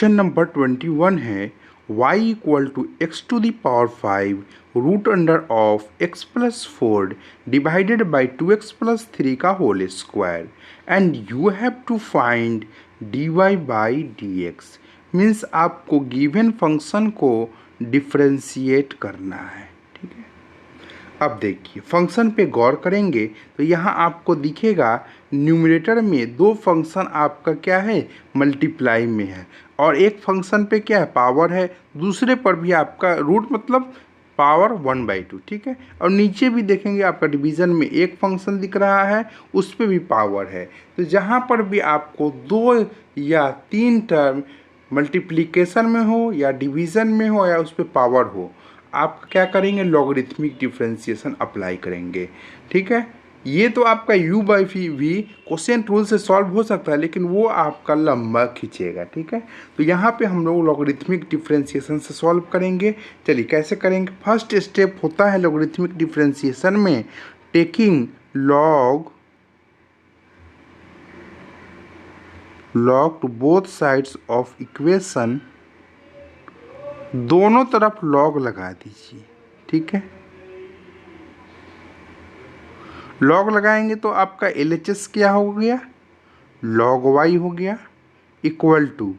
Question number 21 है y equal to x to the power 5 root under of x plus 4 divided by 2x plus 3 का whole square and you have to find dy by dx। Means आपको given function को differentiate करना है। ठीक है, अब देखिए फंक्शन पे गौर करेंगे तो यहाँ आपको दिखेगा न्यूमरेटर में दो फंक्शन आपका क्या है, मल्टीप्लाई में है, और एक फंक्शन पे क्या है, पावर है, दूसरे पर भी आपका रूट मतलब पावर 1/2। ठीक है, और नीचे भी देखेंगे आपका डिवीज़न में एक फंक्शन दिख रहा है, उस पर भी पावर है। तो जहाँ पर भी आपको 2 या 3 टर्म मल्टीप्लिकेशन में हो या डिवीज़न में हो या उस पर पावर हो, आप क्या करेंगे, लॉगरिथमिक डिफरेंशिएशन अप्लाई करेंगे। ठीक है, ये तो आपका u by v quotient rule से सॉल्व हो सकता है, लेकिन वो आपका लंबा खींचेगा। ठीक है, तो यहाँ पे हम लोग लॉगरिथमिक डिफरेंशिएशन से सॉल्व करेंगे। चलिए कैसे करेंगे। फर्स्ट स्टेप होता है लॉगरिथमिक डिफरेंशिएशन में taking log to both sides of equation, दोनों तरफ लॉग लगा दीजिए। ठीक है, लॉग लगाएंगे तो आपका LHS क्या हो गया, log y हो गया, इक्वल टू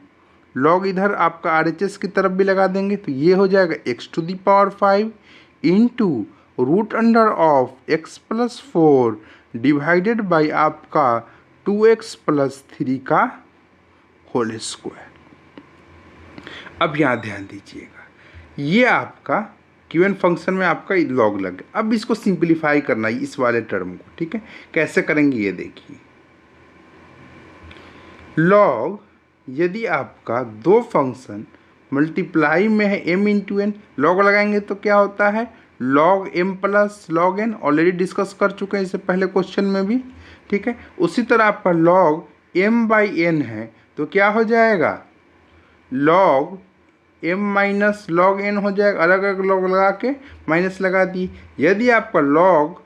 लॉग इधर आपका RHS की तरफ भी लगा देंगे तो ये हो जाएगा x to the power 5 into root under of x plus 4 divided by आपका 2x प्लस 3 का होल स्क्वायर। अब यहाँ ध्यान दीजिएगा, ये आपका गिवन फंक्शन में आपका लॉग लग गया। अब इसको सिंप्लीफाई करना है इस वाले टर्म को। ठीक है, कैसे करेंगे ये देखिए। लॉग यदि आपका दो फंक्शन मल्टीप्लाई में है m इंटू एन, लॉग लगाएंगे तो क्या होता है, log m plus log n। Already discuss कर चुके हैं इससे पहले क्वेश्चन में भी। ठीक है, उसी तरह आपका लॉग m बाई n है तो क्या हो जाएगा, log m minus log n हो जाएगा। अलग अलग लॉग लगा के माइनस लगा दी। यदि आपका log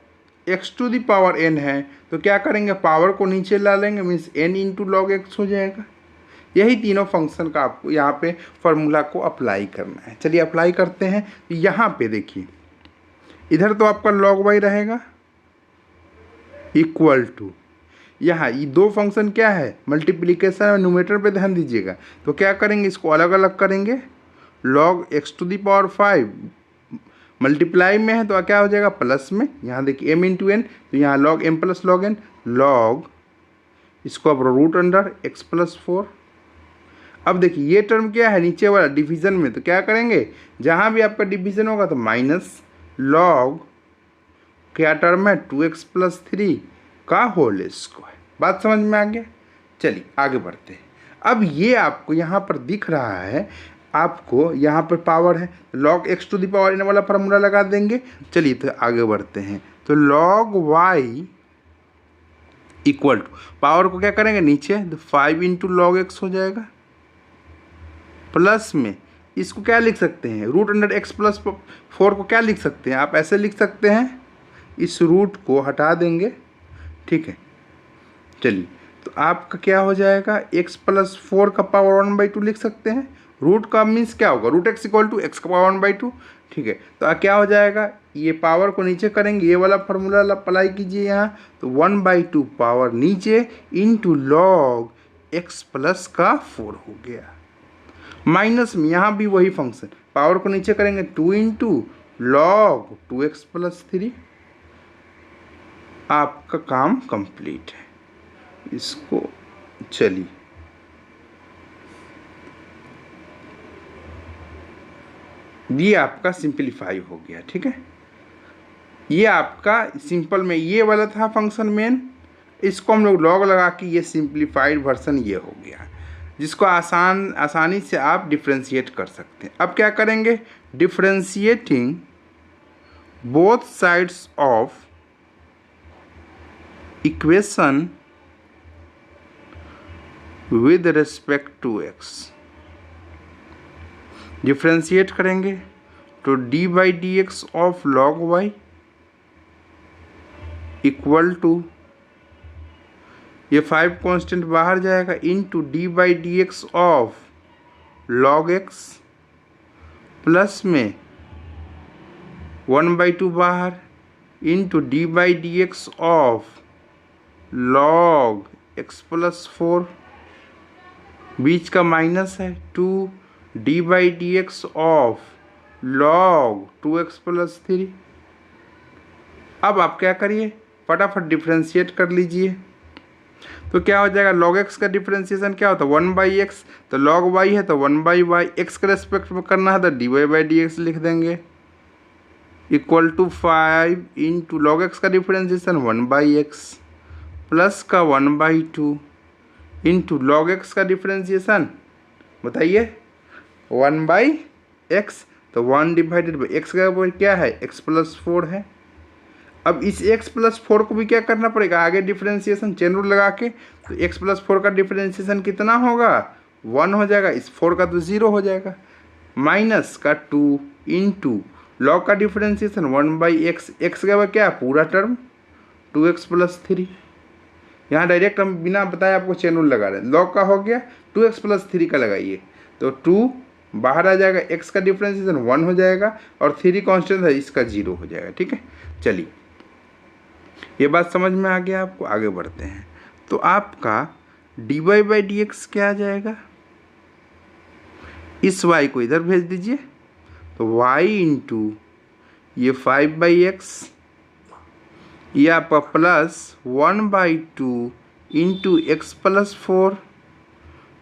x to the power n है तो क्या करेंगे, पावर को नीचे ला लेंगे, means n into log x हो जाएगा। यही तीनों फंक्शन का आपको यहाँ पे फॉर्मूला को अप्लाई करना है। चलिए अप्लाई करते हैं। तो यहाँ पे देखिए, इधर तो आपका लॉग y रहेगा इक्वल टू, यहाँ ये दो फंक्शन क्या है, मल्टीप्लिकेशन और न्यूमरेटर पे ध्यान दीजिएगा। तो क्या करेंगे, इसको अलग अलग करेंगे। Log x to the power 5 multiply में है तो क्या हो जाएगा, प्लस में। यहाँ देखिए m इंटू एन, तो यहाँ log m plus log n, log इसको अब रूट अंडर x प्लस 4। अब देखिए ये टर्म क्या है, नीचे वाला डिवीज़न में, तो क्या करेंगे, जहाँ भी आपका डिवीज़न होगा तो माइनस लॉग क्या टर्म है, 2x प्लस 3 का होल स्क्वायर। बात समझ में आ गया। चलिए आगे बढ़ते हैं। अब ये आपको यहाँ पर दिख रहा है, आपको यहाँ पर पावर है, log x to the power n वाला फार्मूला लगा देंगे। चलिए तो आगे बढ़ते हैं। तो log y equal to power को क्या करेंगे, नीचे, तो 5 इंटू लॉग एक्स हो जाएगा, प्लस में इसको क्या लिख सकते हैं, रूट अंडर x प्लस 4 को क्या लिख सकते हैं, आप ऐसे लिख सकते हैं, इस रूट को हटा देंगे। ठीक है, चलिए तो आपका क्या हो जाएगा, x प्लस 4 का पावर 1/2 लिख सकते हैं। रूट का मीन्स क्या होगा, root x equal to x का पावर 1/2। ठीक है, तो क्या हो जाएगा, ये पावर को नीचे करेंगे, ये वाला फार्मूला अप्लाई कीजिए यहाँ, तो 1/2 पावर नीचे इंटू लॉग x प्लस का 4 हो गया। माइनस में यहाँ भी वही फंक्शन, पावर को नीचे करेंगे, 2 इंटू लॉग 2x प्लस 3। आपका काम कंप्लीट है। इसको चलिए ये आपका सिंपलीफाई हो गया। ठीक है, ये आपका सिंपल में ये वाला था फंक्शन मेन, इसको हम लोग लॉग लगा के ये सिंपलीफाइड वर्जन ये हो गया, जिसको आसानी से आप डिफ्रेंशिएट कर सकते हैं। अब क्या करेंगे, differentiating both sides of equation with respect to x, differentiate करेंगे तो d by d x of log y equal to, ये 5 कांस्टेंट बाहर जाएगा, into d by d x of log x plus में 1/2 बाहर into d by d x of log x plus 4, बीच का minus है 2 d by d x of log 2x plus 3। अब आप क्या करिए, फटाफट डिफ्रेंशिएट कर लीजिए। तो क्या हो जाएगा, log x का डिफ्रेंशिएशन क्या होता है 1/x, तो log y है तो 1/y, x के रेस्पेक्ट में करना है तो dy बाई डी एक्स लिख देंगे equal to 5 into log x का डिफ्रेंशिएशन 1/x प्लस का 1/2 इंटू log x का डिफ्रेंशिएशन बताइए 1/x, तो 1 डिवाइडेड बाई x का क्या है x प्लस 4 है। अब इस x प्लस 4 को भी क्या करना पड़ेगा, आगे डिफ्रेंशिएशन चेन रूल लगा के, तो x प्लस 4 का डिफ्रेंशिएशन कितना होगा 1 हो जाएगा, इस 4 का तो 0 हो जाएगा, माइनस का 2 इंटू log का डिफ्रेंशिएशन 1/x, x का क्या पूरा टर्म 2x प्लस 3। यहाँ डायरेक्ट हम बिना बताए आपको चेन रूल लगा रहे हैं। log का हो गया 2x प्लस 3 का लगाइए तो 2 बाहर आ जाएगा, x का डिफ्रेंशिएशन 1 हो जाएगा और 3 कांस्टेंट है इसका 0 हो जाएगा। ठीक है, चलिए ये बात समझ में आ गया आपको, आगे बढ़ते हैं। तो आपका d y by d x क्या आ जाएगा, इस y को इधर भेज दीजिए तो y इंटू ये 5/x, ये आपका plus 1/2 into x plus 4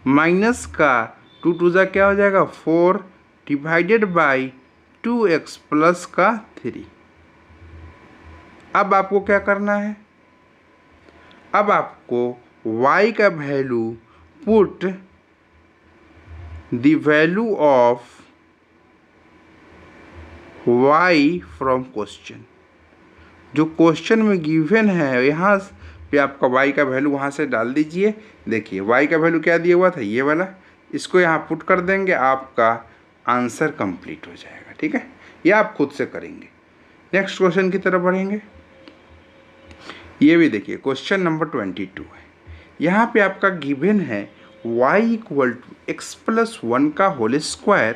minus का 2 2 जा क्या हो जाएगा 4 डिवाइडेड बाई 2x प्लस का 3। अब आपको क्या करना है, अब आपको y का value put the value of y from question, जो क्वेश्चन में गिवन है यहाँ पे आपका y का वैल्यू वहाँ से डाल दीजिए। देखिए y का वैल्यू क्या दिया हुआ था ये वाला, इसको यहाँ पुट कर देंगे, आपका आंसर कंप्लीट हो जाएगा। ठीक है, ये आप खुद से करेंगे। नेक्स्ट क्वेश्चन की तरफ बढ़ेंगे। ये भी देखिए क्वेश्चन नंबर 22 है। यहाँ पे आपका गिवन है y equal to x plus 1 का whole square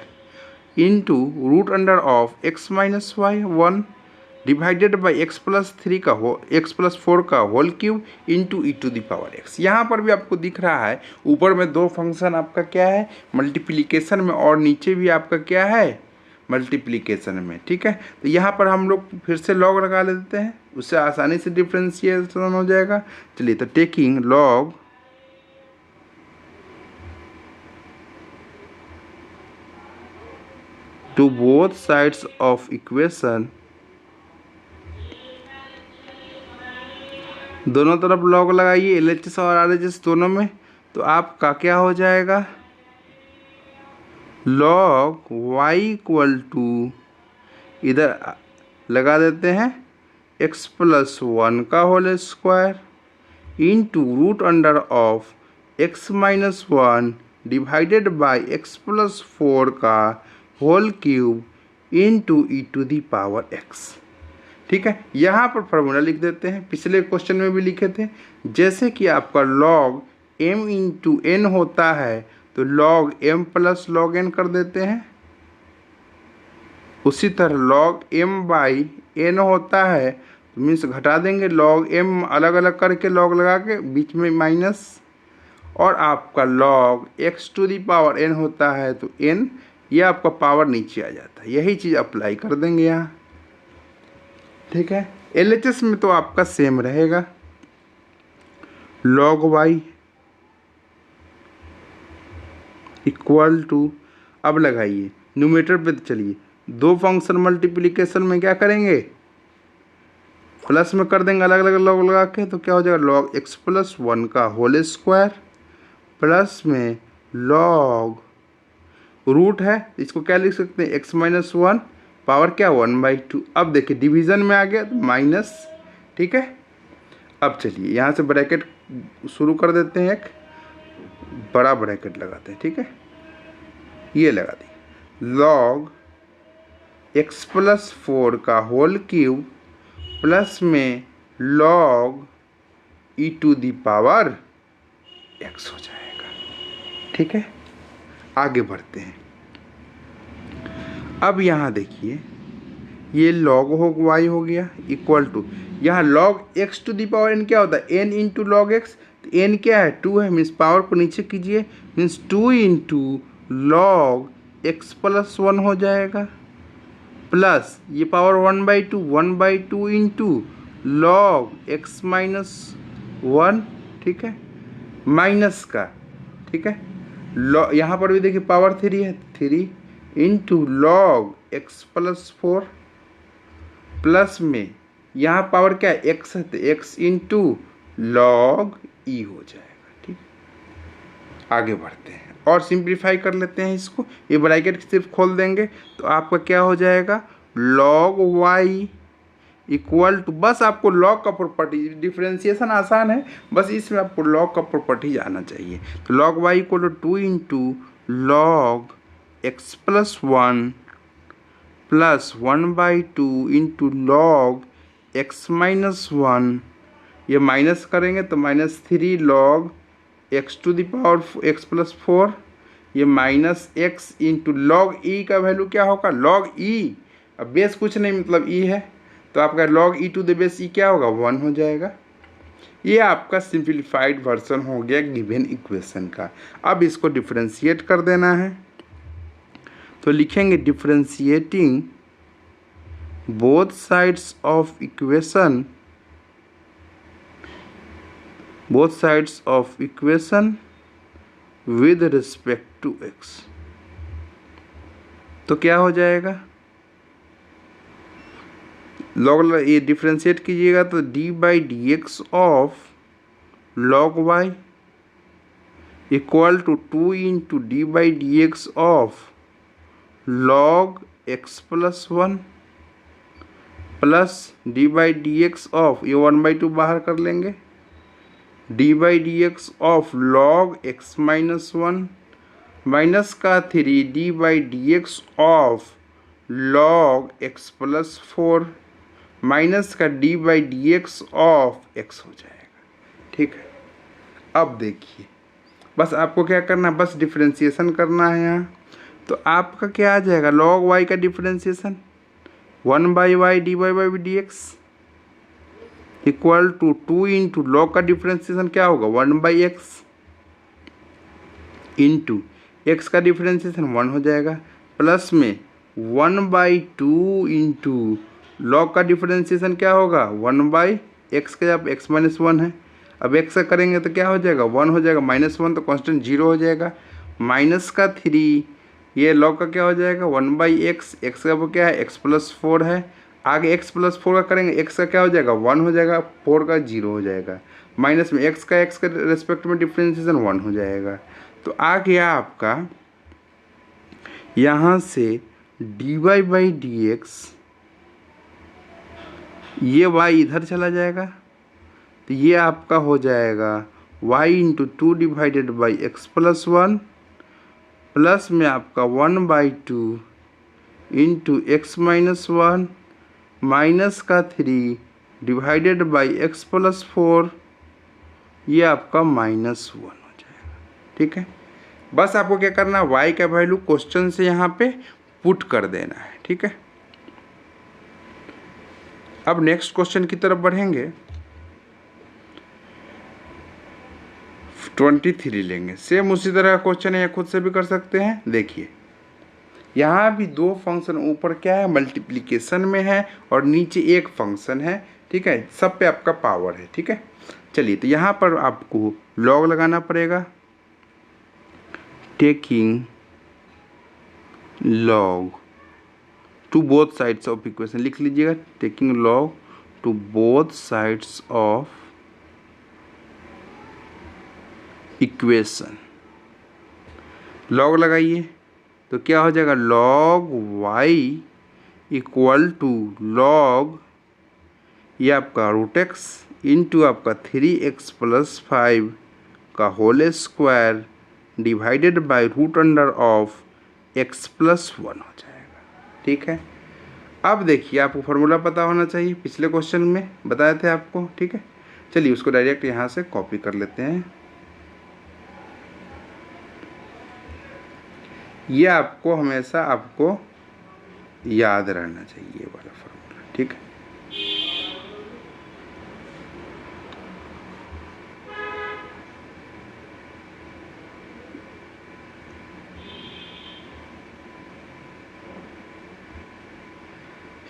into root under of x minus y 1 divided by x plus 3 का एक्स प्लस 4 का whole cube into e to the power x। यहाँ पर भी आपको दिख रहा है ऊपर में दो फंक्शन आपका क्या है मल्टीप्लिकेशन में, और नीचे भी आपका क्या है मल्टीप्लिकेशन में। ठीक है, तो यहाँ पर हम लोग फिर से लॉग लगा लेते हैं, उससे आसानी से डिफ्रेंशिएशन हो जाएगा। चलिए, तो taking log to both sides of equation, दोनों तरफ लॉग लगाइए LHS और RHS दोनों में, तो आपका क्या हो जाएगा लॉग y इक्वल टू इधर लगा देते हैं x प्लस 1 का whole square into root under of x minus 1 divided by x plus 4 का whole cube into e to the power x। ठीक है, यहाँ पर फॉर्मूला लिख देते हैं, पिछले क्वेश्चन में भी लिखे थे। जैसे कि आपका log m इंटू n होता है तो log m plus log n कर देते हैं, उसी तरह log m बाई n होता है तो मीन्स घटा देंगे, log m अलग अलग करके log लगा के बीच में माइनस, और आपका log x to the power n होता है तो n, ये आपका पावर नीचे आ जाता है। यही चीज़ अप्लाई कर देंगे यहाँ। ठीक है, LHS में तो आपका सेम रहेगा log y इक्वल टू, अब लगाइए न्यूमरेटर पे, तो चलिए दो फंक्शन मल्टीप्लिकेशन में क्या करेंगे प्लस में कर देंगे अलग अलग लॉग लगा के, तो क्या हो जाएगा log x प्लस 1 का होल स्क्वायर प्लस में log रूट है, इसको क्या लिख सकते हैं x माइनस 1 पावर क्या 1/2। अब देखिए डिवीज़न में आ गया तो माइनस। ठीक है, अब चलिए यहाँ से ब्रैकेट शुरू कर देते हैं, एक बड़ा ब्रैकेट लगाते हैं। ठीक है, ये लगा दी log x प्लस 4 का होल क्यूब प्लस में log e to the power x हो जाएगा। ठीक है, आगे बढ़ते हैं। अब यहाँ देखिए, ये log हो y हो गया इक्वल टू, यहाँ log x to the power n क्या होता है, n इंटू लॉग एक्स। तो n क्या है, 2 है, मीन्स पावर को नीचे कीजिए, means 2 into log x plus 1 हो जाएगा, प्लस ये power 1/2 into log x minus 1, ठीक है, माइनस का, ठीक है, यहाँ पर भी देखिए पावर 3 है, 3 into log x plus 4, plus में यहाँ पावर क्या है, एक्स है, तो एक्स इंटू लॉग ई हो जाएगा, ठीक। आगे बढ़ते हैं और सिंप्लीफाई कर लेते हैं इसको, ये ब्रैकेट सिर्फ खोल देंगे तो आपका क्या हो जाएगा, लॉग वाई इक्वल टू, बस आपको लॉग का प्रॉपर्टी, डिफ्रेंशिएशन आसान है, बस इसमें आपको लॉग का प्रॉपर्टी आना चाहिए। तो log y equal to 2 into log x plus 1 plus 1/2 into log x minus 1, ये माइनस करेंगे तो -3 log x to the power x plus 4, ये minus x into log e का वैल्यू क्या होगा, लॉग ई, अब बेस कुछ नहीं मतलब ई है, तो आपका log e to the base e क्या होगा, 1 हो जाएगा। ये आपका सिंप्लीफाइड वर्जन हो गया गिवन इक्वेशन का। अब इसको डिफरेंशिएट कर देना है, तो लिखेंगे differentiating both sides of equation, with respect to x, तो क्या हो जाएगा, लॉग ये डिफ्रेंशिएट कीजिएगा तो d/dx of log y equal to 2 into d/dx of log x plus 1 plus d/dx of, ये 1/2 बाहर कर लेंगे, d/dx of log x minus 1 minus का 3 d/dx of log x plus 4 minus का d/dx ऑफ x हो जाएगा, ठीक है। अब देखिए, बस आपको क्या करना है, बस डिफरेंशिएशन करना है यहाँ, तो आपका क्या आ जाएगा, लॉग y का differentiation 1/y dy/dx equal to 2 into log का डिफरेंशिएशन क्या होगा, 1/x इंटू एक्स का डिफरेंशिएशन 1 हो जाएगा, प्लस में 1/2 इंटू लॉग का डिफरेंशिएशन क्या होगा, 1/x का, जब x माइनस 1 है, अब x का करेंगे तो क्या हो जाएगा, 1 हो जाएगा, -1 तो कांस्टेंट 0 हो जाएगा, माइनस का 3, ये लॉग का क्या हो जाएगा, 1/x, x का वो क्या है, x प्लस 4 है, आगे x प्लस 4 का करेंगे, x का क्या हो जाएगा, 1 हो जाएगा, 4 का 0 हो जाएगा, माइनस में x के रेस्पेक्ट में डिफरेंशिएशन 1 हो जाएगा। तो आ गया आपका यहाँ से dy/dx, ये y इधर चला जाएगा, तो ये आपका हो जाएगा y into 2 divided by x plus 1 plus में आपका 1/2 इंटू एक्स माइनस 1 माइनस का 3 डिवाइडेड बाई एक्स प्लस 4, ये आपका -1 हो जाएगा, ठीक है। बस आपको क्या करना है, y का वैल्यू क्वेश्चन से यहाँ पे पुट कर देना है, ठीक है। अब नेक्स्ट क्वेश्चन की तरफ बढ़ेंगे, 23 लेंगे, सेम उसी तरह का क्वेश्चन है, खुद से भी कर सकते हैं। देखिए यहाँ भी दो फंक्शन, ऊपर क्या है, मल्टीप्लिकेशन में है और नीचे एक फंक्शन है, ठीक है, सब पे आपका पावर है, ठीक है। चलिए, तो यहाँ पर आपको लॉग लगाना पड़ेगा, taking log to both sides of equation, लिख लीजिएगा, taking log to both sides of equation, log लगाइए तो क्या हो जाएगा, log y equal to log, ये आपका √x इंटू आपका 3x प्लस 5 का whole square divided by √x plus 1 हो जाएगा, ठीक है। अब देखिए, आपको फॉर्मूला पता होना चाहिए, पिछले क्वेश्चन में बताए थे आपको, ठीक है। चलिए उसको डायरेक्ट यहाँ से कॉपी कर लेते हैं। ये आपको हमेशा आपको याद रहना चाहिए ये वाला फॉर्मूला, ठीक है।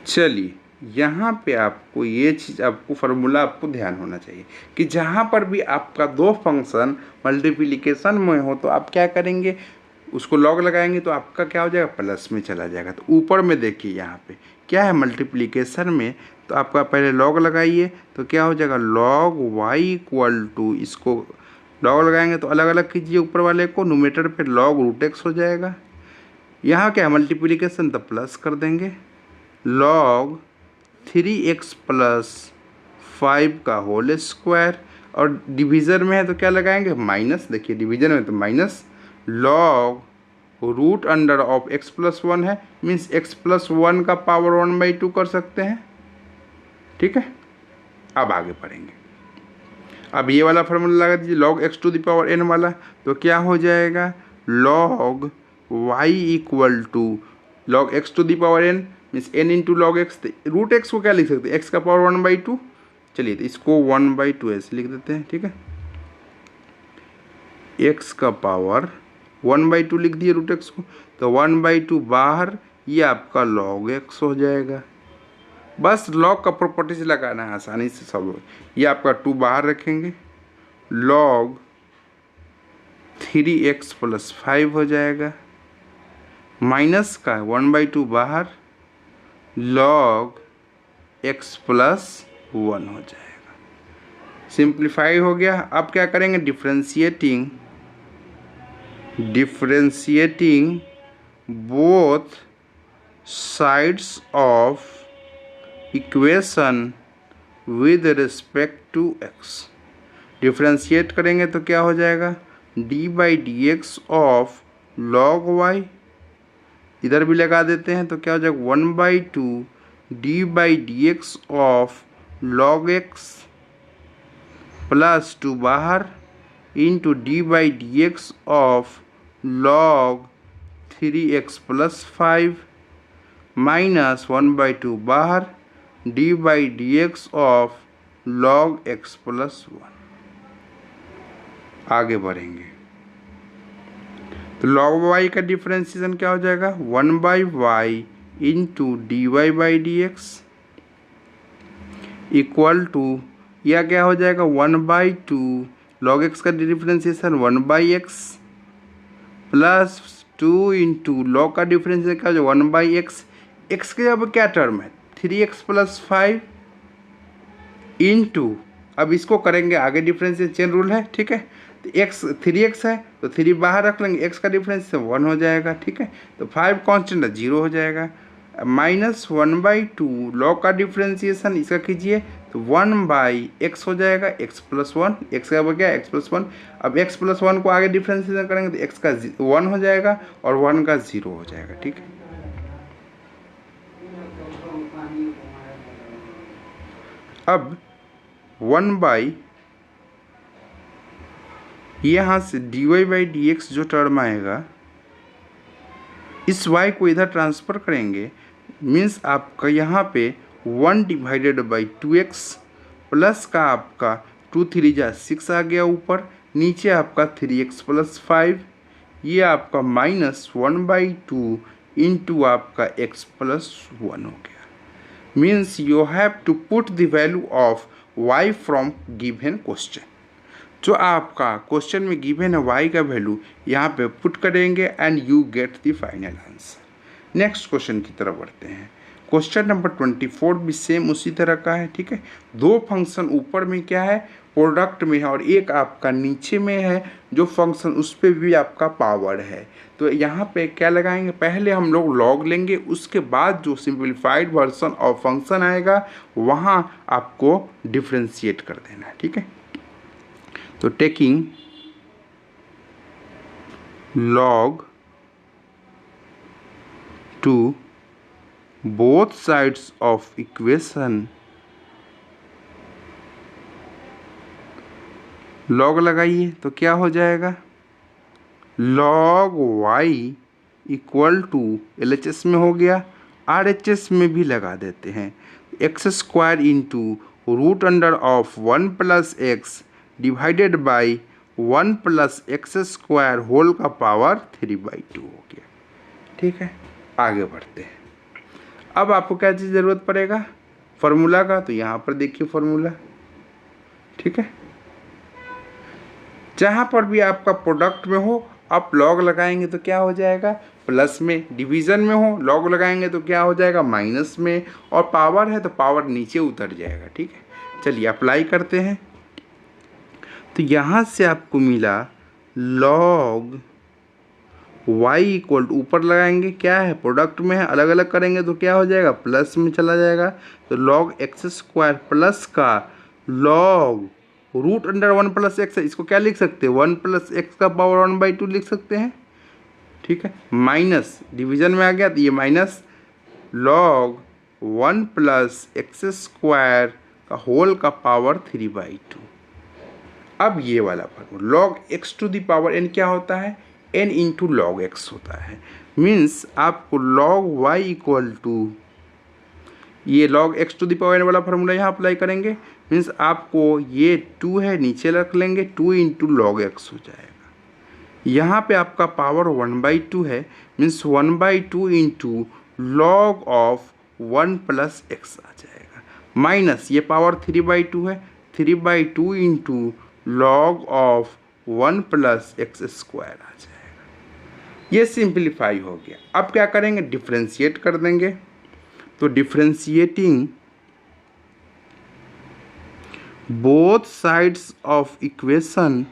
चलिए यहाँ पे आपको ये चीज़, आपको फार्मूला आपको ध्यान होना चाहिए कि जहाँ पर भी आपका दो फंक्शन मल्टीप्लिकेशन में हो तो आप क्या करेंगे, उसको लॉग लगाएंगे तो आपका क्या हो जाएगा, प्लस में चला जाएगा। तो ऊपर में देखिए यहाँ पे क्या है, मल्टीप्लिकेशन में तो आपका पहले लॉग लगाइए तो क्या हो जाएगा, लॉग वाई इक्वल टू, इसको लॉग लगाएंगे तो अलग अलग कीजिए ऊपर वाले को, न्यूमरेटर पे लॉग रूट एक्स हो जाएगा। यहाँ क्या है मल्टीप्लिकेशन, तो प्लस कर देंगे लॉग 3x प्लस 5 का होल स्क्वायर, और डिवीज़न में है तो क्या लगाएंगे, माइनस। देखिए डिवीज़न में तो minus log root under of x plus 1 है, मीन्स x प्लस 1 का पावर 1/2 कर सकते हैं, ठीक है। अब आगे पढ़ेंगे। अब ये वाला फार्मूला लगा दीजिए log x to the power n वाला, तो क्या हो जाएगा, log y equal to log x to the power n means n into log x. Root x को क्या लिख सकते हैं, x का पावर 1/2। चलिए तो इसको 1/2 ऐसे लिख देते हैं, ठीक है। x का पावर 1/2 लिख दिए रूट एक्स को, तो 1/2 बाहर, ये आपका लॉग x हो जाएगा। बस लॉग का प्रॉपर्टीज लगाना है, आसानी से सब। ये आपका 2 बाहर रखेंगे, लॉग 3x प्लस 5 हो जाएगा, माइनस का 1/2 बाहर, लॉग x प्लस 1 हो जाएगा। सिंप्लीफाई हो गया। अब क्या करेंगे, differentiating both sides of equation with respect to x। Differentiate करेंगे तो क्या हो जाएगा, d/dx ऑफ लॉग y, इधर भी लगा देते हैं तो क्या हो जाएगा, 1/2 d/dx of log x plus 2 बाहर into d/dx of log 3x plus 5 minus 1/2 बाहर d/dx of log x plus 1। आगे बढ़ेंगे तो लॉग y का डिफ्रेंशिएशन क्या हो जाएगा, 1/y into dy/dx equal to, या क्या हो जाएगा, 1/2 लॉग x का differentiation 1/x plus 2 into log का डिफ्रेंशिएशन क्या हो जाएगा, 1/x। x के अब क्या टर्म है, 3x प्लस 5 इंटू, अब इसको करेंगे आगे, डिफरेंशिएशन चेन रूल है, ठीक है। तो x 3x है तो 3 बाहर रख लेंगे, x का डिफरेंस 1 हो जाएगा, ठीक है। तो 5 कांस्टेंट 0 हो जाएगा, माइनस 1/2 लॉग का डिफरेंशिएशन इसका कीजिए तो 1/x हो जाएगा, x प्लस 1, x का हो गया x प्लस 1। अब x प्लस 1 को आगे डिफरेंशिएशन करेंगे तो x का 1 हो जाएगा और 1 का 0 हो जाएगा, ठीक है। अब 1/, यहाँ से dy/dx जो टर्म आएगा, इस y को इधर ट्रांसफ़र करेंगे, मीन्स आपका यहाँ पे 1/2x प्लस का आपका 2 3 जा 6 आ गया ऊपर, नीचे आपका 3x प्लस 5, ये आपका माइनस 1/2 इंटू आपका x प्लस 1 हो गया। Means you have to put the value of y from given question. जो आपका क्वेश्चन में गिवन है y का वैल्यू यहाँ पे पुट करेंगे and you get the final answer. Next question की तरफ बढ़ते हैं। क्वेश्चन नंबर 24 भी सेम उसी तरह का है, ठीक है। दो फंक्शन ऊपर में क्या है, प्रोडक्ट में है, और एक आपका नीचे में है जो फंक्शन, उस पर भी आपका पावर है। तो यहाँ पे क्या लगाएंगे, पहले हम लोग लॉग लेंगे, उसके बाद जो सिंप्लीफाइड वर्जन ऑफ फंक्शन आएगा वहाँ आपको डिफ्रेंशिएट कर देना है, ठीक है। तो taking log to both sides of equation, log लगाइए तो क्या हो जाएगा, log y equal to LHS में हो गया, RHS में भी लगा देते हैं, x square into root under of 1 plus x divided by 1 plus x square whole का पावर 3/2 हो गया। ठीक है, आगे बढ़ते हैं। अब आपको क्या चीज़ ज़रूरत पड़ेगा, फार्मूला का, तो यहाँ पर देखिए फार्मूला। ठीक है, जहाँ पर भी आपका प्रोडक्ट में हो आप लॉग लगाएंगे तो क्या हो जाएगा, प्लस में, डिवीज़न में हो लॉग लगाएंगे तो क्या हो जाएगा, माइनस में, और पावर है तो पावर नीचे उतर जाएगा। ठीक है, चलिए अप्लाई करते हैं। तो यहाँ से आपको मिला लॉग y इक्वल टू, ऊपर लगाएंगे क्या है, प्रोडक्ट में है, अलग अलग करेंगे तो क्या हो जाएगा, प्लस में चला जाएगा, तो लॉग एक्स स्क्वायर प्लस का log root under 1 plus x है, इसको क्या लिख सकते हैं, 1 प्लस एक्स का पावर 1/2 लिख सकते हैं। ठीक है, माइनस डिवीजन में आ गया तो ये minus log 1 plus x square का होल का पावर 3/2। अब ये वाला formula log x to the power n क्या होता है, n इंटू लॉग एक्स होता है। मीन्स आपको लॉग वाई इक्वल टू, ये log x to the power n वाला फार्मूला यहाँ अप्लाई करेंगे, मीन्स आपको ये 2 है नीचे रख लेंगे, 2 इंटू लॉग एक्स हो जाएगा। यहाँ पे आपका पावर 1/2 है, means 1/2 into log of 1 plus x आ जाएगा, माइनस ये पावर 3/2 है, 3/2 into log of 1 plus x square आ जाएगा। ये सिंप्लीफाई हो गया। अब क्या करेंगे, डिफ्रेंशिएट कर देंगे। तो differentiating both sides of equation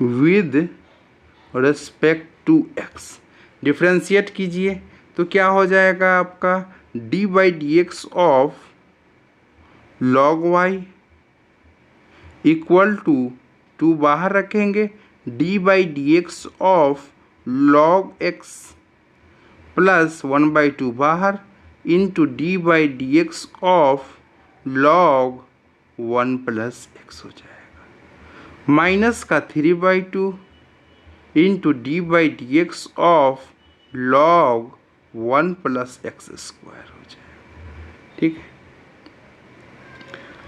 with respect to x, differentiate कीजिए तो क्या हो जाएगा आपका d/dx of log y equal to 2 बाहर रखेंगे, d/dx of log x plus 1/2 बाहर into d/dx of log 1 plus x हो जाएगा, माइनस का 3/2 into d/dx of log 1 plus x square हो जाएगा। ठीक है,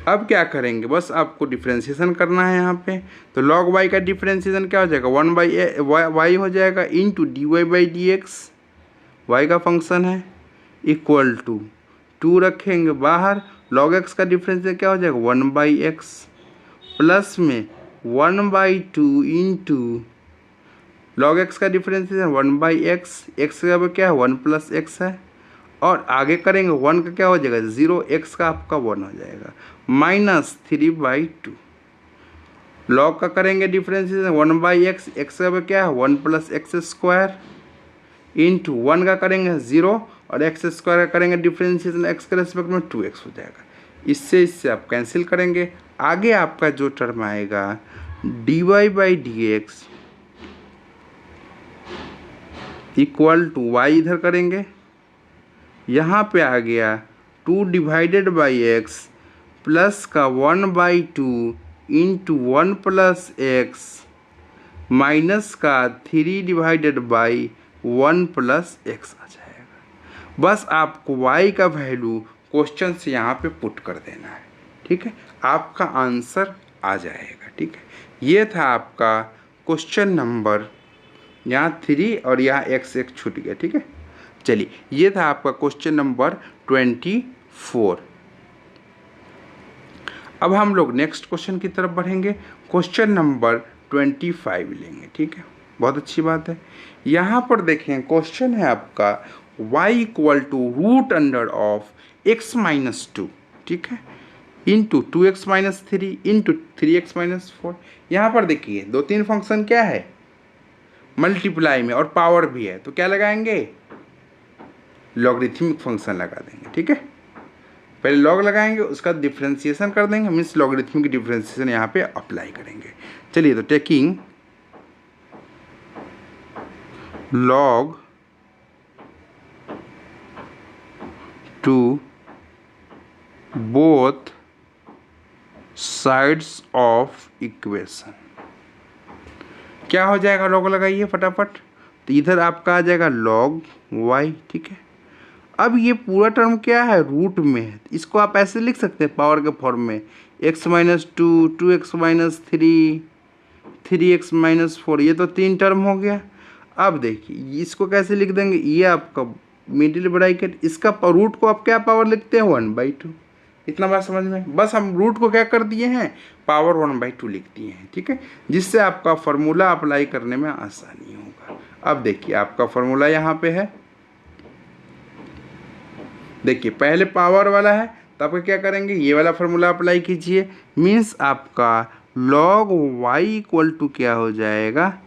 अब क्या करेंगे, बस आपको डिफ्रेंशिएशन करना है यहाँ पे। तो लॉग y का डिफ्रेंशिएशन क्या हो जाएगा, 1/y हो जाएगा इंटू dy/dx, y का फंक्शन है, इक्वल टू 2 रखेंगे बाहर, लॉग x का डिफ्रेंशिएशन क्या हो जाएगा 1/x प्लस में 1/2 इंटू लॉग x का डिफ्रेंशिएशन 1/x, x का क्या है 1 प्लस एक्स है, और आगे करेंगे 1 का क्या हो जाएगा 0, x का आपका 1 हो जाएगा, माइनस 3/2 लॉग का करेंगे डिफ्रेंशिएशन 1/x, x का क्या है 1 प्लस एक्स स्क्वायर इंटू 1 का करेंगे 0, और एक्स स्क्वायर का करेंगे डिफ्रेंशिएशन x के रेस्पेक्ट में 2x हो जाएगा। इससे आप कैंसिल करेंगे, आगे आपका जो टर्म आएगा dy/dx इक्वल टू y इधर करेंगे, यहाँ पे आ गया 2 डिवाइडेड बाई एक्स प्लस का 1/2 इंटू 1 प्लस एक्स माइनस का 3 डिवाइडेड बाई 1 प्लस एक्स आ जाएगा। बस आपको y का वैल्यू क्वेश्चन से यहाँ पे पुट कर देना है। ठीक है, आपका आंसर आ जाएगा। ठीक है, ये था आपका क्वेश्चन नंबर, यहाँ 3 और यहाँ x एक छूट गया। ठीक है, चलिए ये था आपका क्वेश्चन नंबर 24। अब हम लोग नेक्स्ट क्वेश्चन की तरफ बढ़ेंगे, क्वेश्चन नंबर 25 लेंगे। ठीक है, बहुत अच्छी बात है। यहाँ पर देखें क्वेश्चन है आपका y equal to root under of x minus 2, ठीक है, into 2x minus 3 into 3x minus 4। यहाँ पर देखिए 2-3 फंक्शन क्या है मल्टीप्लाई में, और पावर भी है, तो क्या लगाएंगे लॉगरिथमिक फंक्शन लगा देंगे। ठीक है, पहले लॉग लगाएंगे उसका डिफ्रेंशिएशन कर देंगे, मीन्स लॉगरिथमिक डिफ्रेंशिएशन यहाँ पे अप्लाई करेंगे। चलिए, तो taking log to both sides of equation, क्या हो जाएगा, लॉग लगाइए फटाफट, तो इधर आपका आ जाएगा लॉग वाई। ठीक है, अब ये पूरा टर्म क्या है, रूट में है, इसको आप ऐसे लिख सकते हैं पावर के फॉर्म में, x minus two, 2x minus three, 3x minus four, ये तो 3 टर्म हो गया। अब देखिए इसको कैसे लिख देंगे, ये आपका मिडिल ब्रैकेट, इसका रूट को आप क्या पावर लिखते हैं, 1/2। इतना बात समझ में, बस हम रूट को क्या कर दिए हैं, पावर 1/2 लिख दिए हैं। ठीक है, जिससे आपका फॉर्मूला अप्लाई करने में आसानी होगा। अब देखिए आपका फॉर्मूला यहाँ पे है, देखिए पहले पावर वाला है तो आपका क्या करेंगे, ये वाला फॉर्मूला अप्लाई कीजिए, मीन्स आपका log y इक्वल टू क्या हो जाएगा,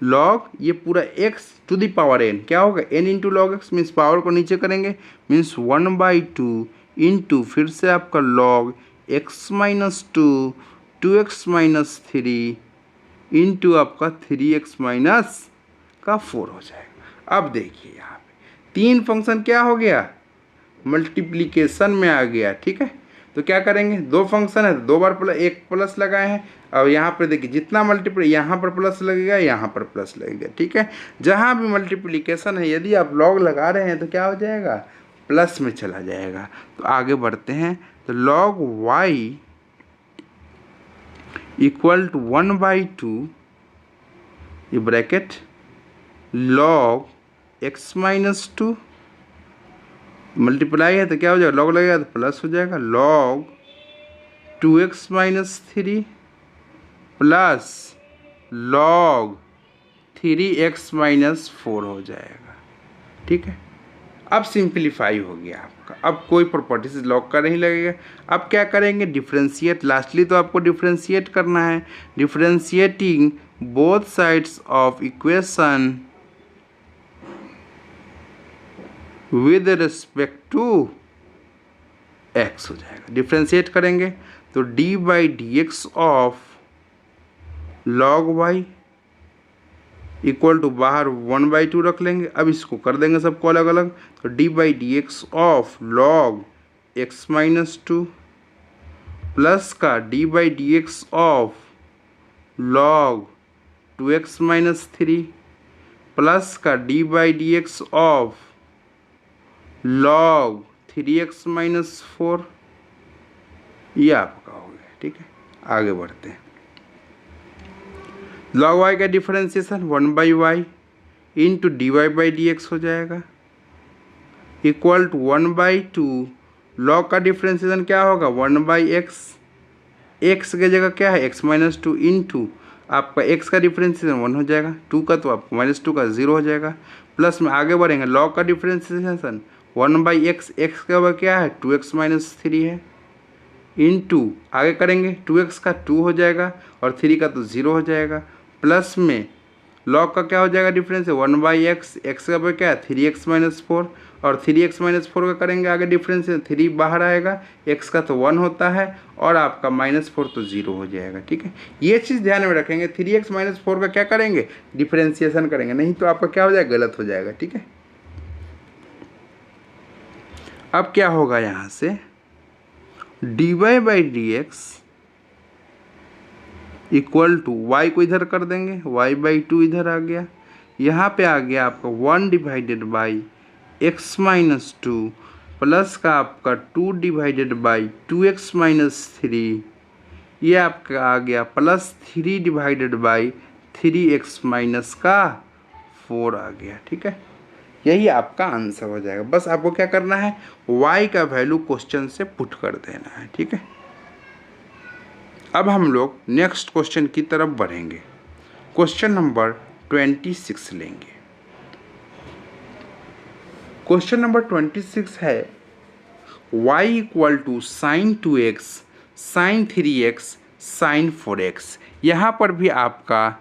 log ये पूरा x to the power n क्या होगा, n into log x, means power को नीचे करेंगे, मीन्स 1/2 इंटू फिर से आपका log x minus two, 2x minus three into आपका 3x माइनस का 4 हो जाएगा। अब देखिए यहाँ पे 3 फंक्शन क्या हो गया, मल्टीप्लिकेशन में आ गया। ठीक है, तो क्या करेंगे, 2 फंक्शन है तो 2 बार एक प्लस लगाए हैं, और यहाँ पर देखिए जितना मल्टीप्लाई, यहाँ पर प्लस लगेगा, यहाँ पर प्लस लगेगा। ठीक है, जहाँ भी मल्टीप्लिकेशन है यदि आप लॉग लगा रहे हैं तो क्या हो जाएगा, प्लस में चला जाएगा। तो आगे बढ़ते हैं, तो log y इक्वल टू 1/2, ये bracket, log x minus two, multiply है तो क्या हो जाएगा, लॉग लगेगा तो प्लस हो जाएगा, log 2x minus three plus log 3x minus 4 हो जाएगा। ठीक है, अब सिंप्लीफाई हो गया आपका, अब कोई प्रॉपर्टी से लॉग का नहीं लगेगा। अब क्या करेंगे, डिफ्रेंशिएट, लास्टली तो आपको डिफ्रेंशिएट करना है, differentiating both sides of equation with respect to x हो जाएगा। डिफ्रेंशिएट करेंगे तो d/dx of log y equal to बाहर 1/2 रख लेंगे, अब इसको कर देंगे सबको अलग अलग, तो d/dx of log x minus two plus का d/dx of log 2x minus three plus का d/dx of log 3x minus 4, ये आपका हो गया। ठीक है, आगे बढ़ते हैं, log y का डिफरेंशिएशन 1/y इंटू dy/dx हो जाएगा, इक्वल टू 1/2, log का डिफरेंशिएशन क्या होगा, 1/x, x की जगह क्या है, x माइनस टू इंटू आपका x का डिफरेंशिएशन 1 हो जाएगा, 2 का तो आपको -2 का 0 हो जाएगा, प्लस में आगे बढ़ेंगे, log का डिफरेंशिएशन 1/x, x का वह क्या है, 2x माइनस थ्री है, इंटू आगे करेंगे 2x का 2 हो जाएगा और 3 का तो 0 हो जाएगा, प्लस में log का क्या हो जाएगा डिफरेंस है, 1/x, x का वह क्या है 3x माइनस 4, और 3x माइनस 4 का करेंगे आगे डिफरेंस है, 3 बाहर आएगा, x का तो 1 होता है और आपका -4 तो 0 हो जाएगा। ठीक है, ये चीज़ ध्यान में रखेंगे, 3x माइनस 4 का क्या करेंगे, डिफरेंशिएशन करेंगे, नहीं तो आपका क्या हो जाएगा, गलत हो जाएगा। ठीक है, अब क्या होगा यहाँ से, dy/dx इक्वल टू y को इधर कर देंगे, y/2 इधर आ गया, यहाँ पे आ गया आपका 1/x माइनस टू प्लस का आपका 2/2x माइनस थ्री, ये आपका आ गया प्लस 3/3x माइनस का 4 आ गया। ठीक है, यही आपका आंसर हो जाएगा। बस आपको क्या करना है, y का वैल्यू क्वेश्चन से पुट कर देना है। ठीक है, अब हम लोग नेक्स्ट क्वेश्चन की तरफ बढ़ेंगे, क्वेश्चन नंबर 26 लेंगे। क्वेश्चन नंबर 26 है y equal to sine 2x, sine 3x, sine 4x। यहाँ पर भी आपका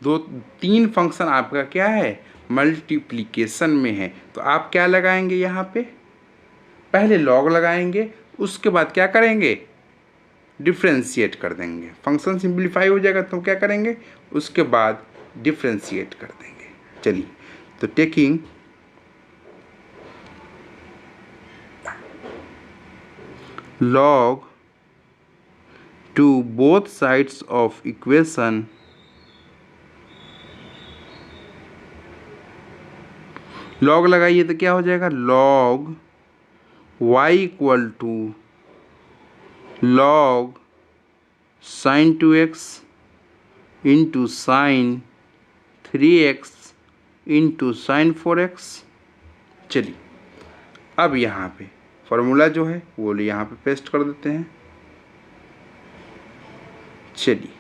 3 फंक्शन आपका क्या है, मल्टीप्लिकेशन में है, तो आप क्या लगाएंगे, यहाँ पे पहले लॉग लगाएंगे, उसके बाद क्या करेंगे, डिफ्रेंशिएट कर देंगे, फंक्शन सिंप्लीफाई हो जाएगा तो क्या करेंगे, उसके बाद डिफ्रेंशिएट कर देंगे। चलिए, तो taking log to both sides of equation log लगाइए तो क्या हो जाएगा, log y equal to log sine 2x into sine 3x into sine 4x। चलिए अब यहाँ पे फॉर्मूला जो है वो यहाँ पे पेस्ट कर देते हैं। चलिए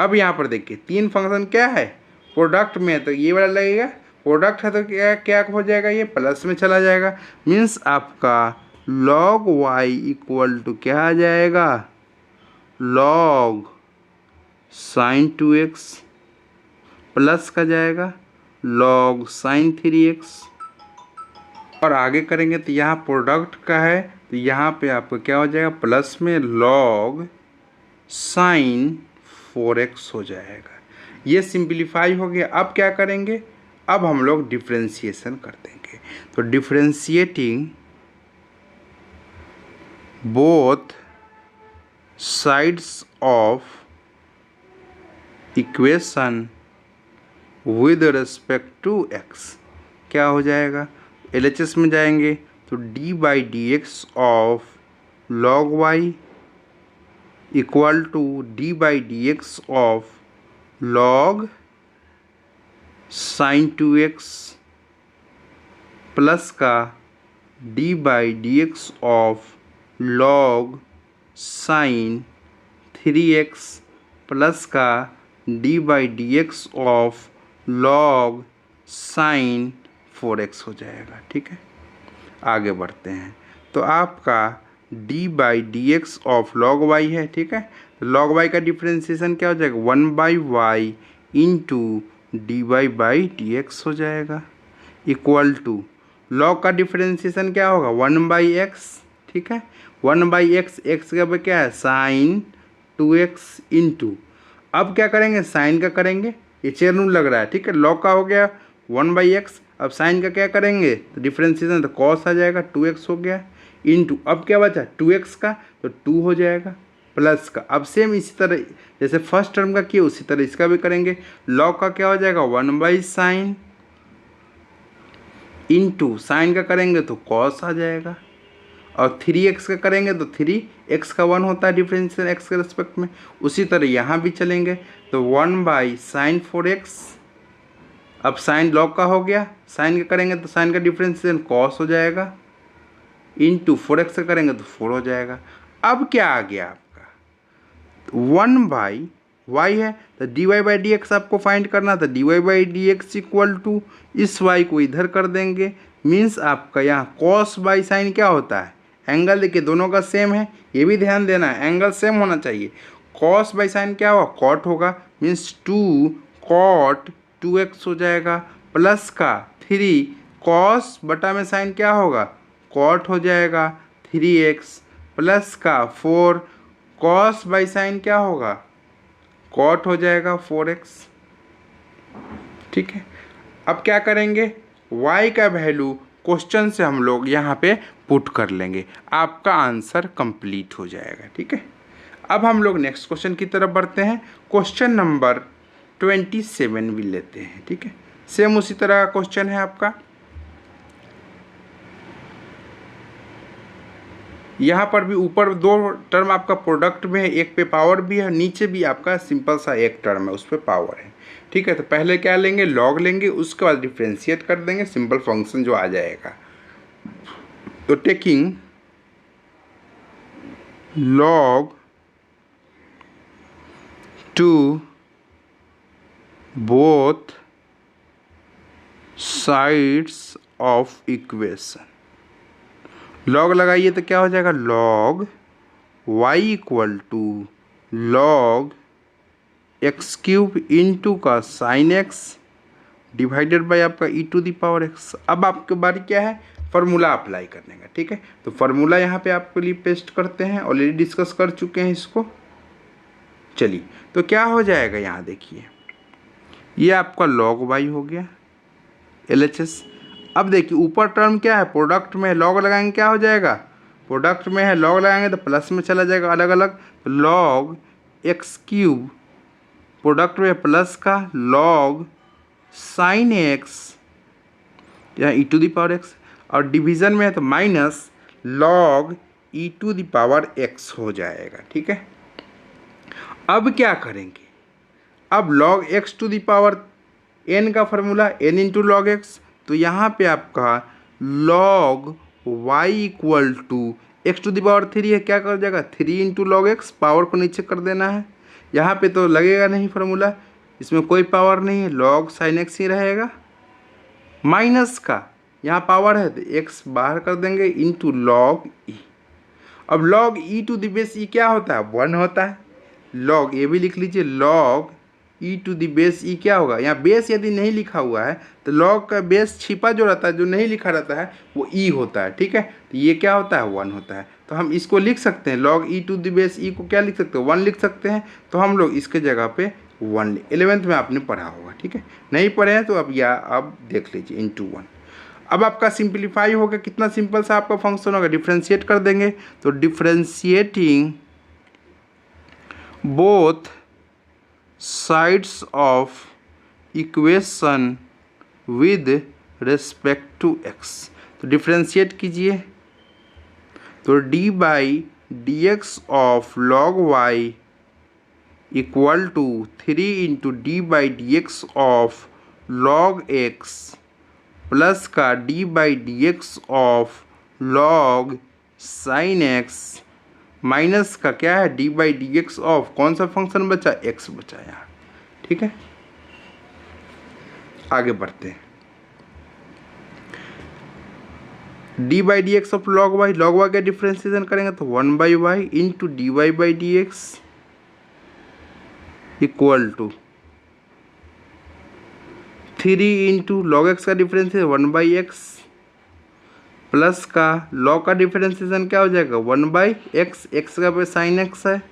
अब यहाँ पर देखिए तीन फंक्शन क्या है, प्रोडक्ट में है तो ये वाला लगेगा, प्रोडक्ट है तो क्या क्या हो जाएगा, ये प्लस में चला जाएगा। मीन्स आपका log y इक्वल टू क्या आ जाएगा, log साइन 2x प्लस का जाएगा log साइन 3x। और आगे करेंगे तो यहाँ प्रोडक्ट का है तो यहाँ पे आपको क्या हो जाएगा, प्लस में log साइन 4x हो जाएगा। ये सिंप्लीफाई हो गया। अब क्या करेंगे, अब हम लोग डिफ्रेंशिएशन कर देंगे। तो differentiating both sides of equation with respect to x क्या हो जाएगा, LHS में जाएंगे तो d/dx of log y equal to d/dx of log sine 2x plus का d/dx of log sign 3x plus का d/dx of log sign 4x हो जाएगा। ठीक है, आगे बढ़ते हैं। तो आपका d/dx ऑफ log y है। ठीक है, तो log y का डिफ्रेंशिएशन क्या हो जाएगा, 1/y इंटू dy/dx हो जाएगा इक्वल टू log का डिफ्रेंशिएशन क्या होगा, 1/x। ठीक है, 1/x, x का पे क्या है साइन 2x इंटू, अब क्या करेंगे साइन का करेंगे, ये चेन रूल लग रहा है। ठीक है, log का हो गया 1/x, अब साइन का क्या करेंगे तो डिफ्रेंशिएशन तो cos आ जाएगा 2x हो गया इंटू, अब क्या बचा 2x का तो 2 हो जाएगा प्लस का, अब सेम इसी तरह जैसे फर्स्ट टर्म का किया उसी तरह इसका भी करेंगे। log का क्या हो जाएगा 1/sin इंटू साइन का करेंगे तो cos आ जाएगा, और 3x का करेंगे तो 3x का 1 होता है डिफरेंशियल x के रिस्पेक्ट में। उसी तरह यहाँ भी चलेंगे तो 1/sin 4x, अब साइन log का हो गया, साइन का करेंगे तो साइन का डिफरेंशियल cos हो जाएगा इंटू 4x का करेंगे तो 4 हो जाएगा। अब क्या आ गया आपका 1/y है तो dy/dx आपको फाइंड करना था, dy/dx इक्वल टू इस y को इधर कर देंगे। मीन्स आपका यहाँ cos बाई साइन क्या होता है, एंगल देखिए दोनों का सेम है, ये भी ध्यान देना है एंगल सेम होना चाहिए। cos बाई साइन क्या होगा, cot होगा, मीन्स 2 cot 2x हो जाएगा प्लस का 3 cos बटा में साइन क्या होगा cot हो जाएगा 3x प्लस का 4 cos बाई साइन क्या होगा cot हो जाएगा 4x। ठीक है, अब क्या करेंगे y का वैल्यू क्वेश्चन से हम लोग यहाँ पे पुट कर लेंगे, आपका आंसर कंप्लीट हो जाएगा। ठीक है, अब हम लोग नेक्स्ट क्वेश्चन की तरफ बढ़ते हैं। क्वेश्चन नंबर 27 भी लेते हैं। ठीक है, सेम उसी तरह का क्वेश्चन है आपका। यहाँ पर भी ऊपर 2 टर्म आपका प्रोडक्ट में है, एक पे पावर भी है, नीचे भी आपका सिंपल सा एक टर्म है उस पर पावर है। ठीक है, तो पहले क्या लेंगे लॉग लेंगे, उसके बाद डिफ्रेंशिएट कर देंगे, सिंपल फंक्शन जो आ जाएगा। तो taking log to both sides of equation, log लगाइए तो क्या हो जाएगा log y equal to log x cube into का साइन x डिवाइडेड बाय आपका e⁻x। अब आपके बारी क्या है फार्मूला अप्लाई करने का। ठीक है, तो फार्मूला यहाँ पे आपके लिए पेस्ट करते हैं, ऑलरेडी डिस्कस कर चुके हैं इसको। चलिए तो क्या हो जाएगा, यहाँ देखिए ये आपका log y हो गया LHS। अब देखिए ऊपर टर्म क्या है प्रोडक्ट में है, लॉग लगाएंगे क्या हो जाएगा, प्रोडक्ट में है लॉग लगाएंगे तो प्लस में चला जाएगा अलग अलग, तो लॉग एक्स क्यूब प्रोडक्ट में प्लस का लॉग साइन एक्स या e to the power x, और डिवीज़न में है तो minus log e to the power x हो जाएगा। ठीक है, अब क्या करेंगे, अब log x to the power n का formula n into log x, तो यहाँ पे आपका log y equal to x to the power three है, क्या कर जाएगा three into log x, power को नीचे कर देना है। यहाँ पे तो लगेगा नहीं फार्मूला, इसमें कोई पावर नहीं है, लॉग साइन एक्स ही रहेगा, माइनस का यहाँ पावर है तो एक्स बाहर कर देंगे इंटू लॉग ई। अब log e to the base e क्या होता है, वन होता है। लॉग ये भी लिख लीजिए, log e to the base e क्या होगा, यहाँ बेस यदि नहीं लिखा हुआ है तो लॉग का बेस छिपा जो रहता है, जो नहीं लिखा रहता है वो ई होता है। ठीक है, तो ये क्या होता है, वन होता है। तो हम इसको लिख सकते हैं, log e to the base e को क्या लिख सकते हैं, वन लिख सकते हैं। तो हम लोग इसके जगह पे वन, 11th में आपने पढ़ा होगा। ठीक है, नहीं पढ़े हैं तो अब अब देख लीजिए इंटू वन। अब आपका सिंप्लीफाई होगा, कितना सिंपल सा आपका फंक्शन होगा, डिफ्रेंशिएट कर देंगे। तो differentiating both sides of equation with respect to x, तो डिफ्रेंशिएट कीजिए, तो d by d x of log y equal to three into d by d x of log x plus का d by d x of log sine x minus का क्या है d by d x of कौन सा function बचा, x बचा यहाँ। ठीक है, आगे बढ़ते हैं। D by d x of log y का डिफ्रेंसिएशन करेंगे तो one by y into d y by d x equal to three into log x का differentiation one by x plus का लॉग का डिफरेंशिएशन क्या हो जाएगा वन बाई एक्स, एक्स का पे साइन एक्स है,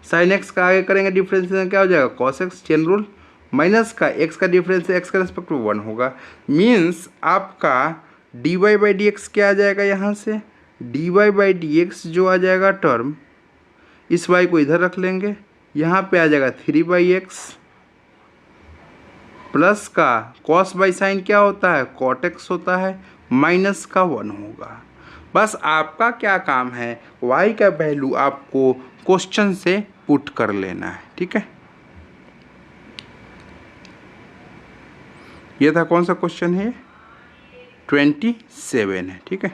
साइन एक्स का आगे करेंगे डिफरेंशिएशन क्या हो जाएगा cos x, chain rule, minus का एक्स का डिफरेंस एक्स का रेस्पेक्ट में वन होगा। मीन्स आपका d y by d x क्या आ जाएगा, यहाँ से d y by d x जो आ जाएगा टर्म, इस वाई को इधर रख लेंगे, यहाँ पे आ जाएगा थ्री बाई एक्स प्लस का कॉस बाई साइन क्या होता है कॉट एक्स होता है, माइनस का वन होगा। बस आपका क्या काम है, y का वैल्यू आपको क्वेश्चन से पुट कर लेना है। ठीक है, ये था कौन सा क्वेश्चन है, 27 है। ठीक है,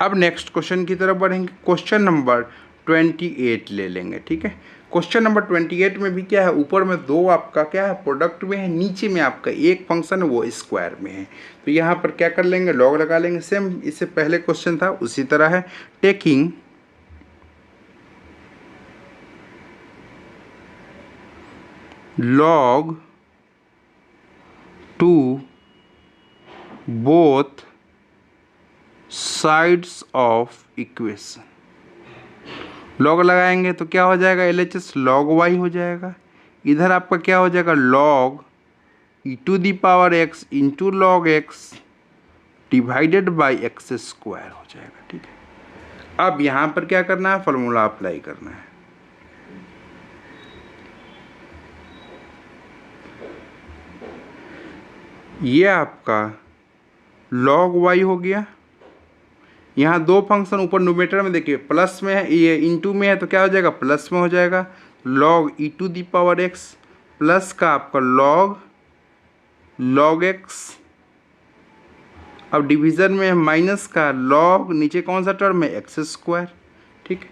अब नेक्स्ट क्वेश्चन की तरफ बढ़ेंगे, क्वेश्चन नंबर 28 ले लेंगे। ठीक है, क्वेश्चन नंबर 28 में भी क्या है, ऊपर में दो आपका क्या है प्रोडक्ट में है, नीचे में आपका एक फंक्शन है वो स्क्वायर में है। तो यहाँ पर क्या कर लेंगे, लॉग लगा लेंगे, सेम इससे पहले क्वेश्चन था उसी तरह है। Taking log to both sides of equation, log लगाएंगे तो क्या हो जाएगा LHS लॉग वाई हो जाएगा, इधर आपका क्या हो जाएगा log e to the power x into log x divided by x square हो जाएगा। ठीक है, अब यहाँ पर क्या करना है, फॉर्मूला अप्लाई करना है। ये आपका लॉग वाई हो गया, यहाँ दो फंक्शन ऊपर न्यूमरेटर में देखिए प्लस में है, ये इनटू में है तो क्या हो जाएगा प्लस में हो जाएगा, log e to the power x plus का आपका लॉग एक्स, अब डिवीज़न में है माइनस का लॉग, नीचे कौन सा टर्म है एक्स स्क्वायर। ठीक है,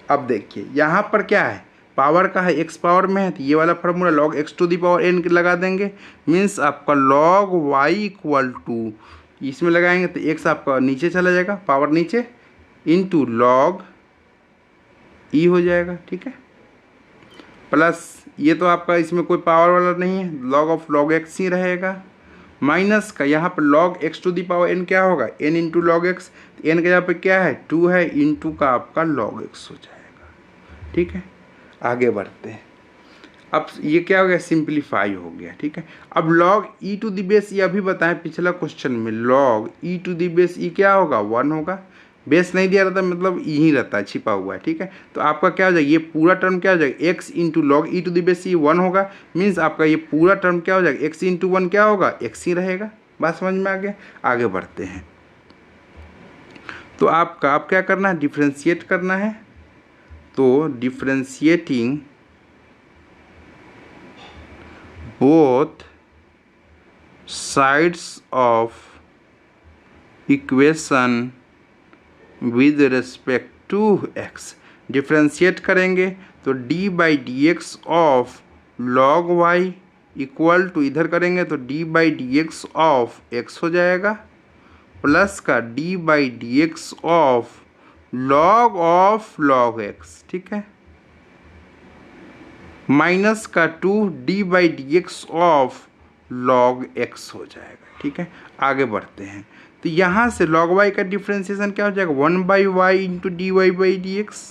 अब देखिए यहाँ पर क्या है पावर का है, एक्स पावर में है तो ये वाला formula log x to the power n लगा देंगे। मीन्स आपका लॉग वाई इक्वल टू, इसमें लगाएंगे तो एक्स आपका नीचे चला जाएगा, पावर नीचे, इनटू लॉग ई हो जाएगा। ठीक है, प्लस ये तो आपका इसमें कोई पावर वाला नहीं है, लॉग ऑफ लॉग एक्स ही रहेगा, माइनस का यहाँ पर log x to the power n क्या होगा n into log x, n का यहाँ पे क्या है 2 है, इंटू का आपका लॉग एक्स हो जाएगा। ठीक है, आगे बढ़ते हैं। अब ये क्या हो गया सिंप्लीफाई हो गया। ठीक है, अब log e to the base e अभी बताएं पिछला क्वेश्चन में, log e to the base e क्या होगा 1 होगा, बेस नहीं दिया रहता मतलब यहीं रहता है, छिपा हुआ है, ठीक है। तो आपका क्या हो जाएगा, ये पूरा टर्म क्या हो जाएगा, x into log e to the base e 1 होगा। मीन्स आपका ये पूरा टर्म क्या हो जाएगा, एक्स इंटू 1 क्या होगा, एक्स ही रहेगा। बात समझ में आ गया। आगे बढ़ते हैं। तो आपका अब क्या करना है, डिफ्रेंशिएट करना है। तो differentiating both sides of equation with respect to x, differentiate करेंगे तो d by d x of log y equal to, इधर करेंगे तो d by d x of x हो जाएगा, प्लस का d by d x of log x, ठीक है, माइनस का 2 d by d x of log x हो जाएगा, ठीक है। आगे बढ़ते हैं। तो यहाँ से log y का डिफ्रेंसिएशन क्या हो जाएगा, 1 by y into d y by d x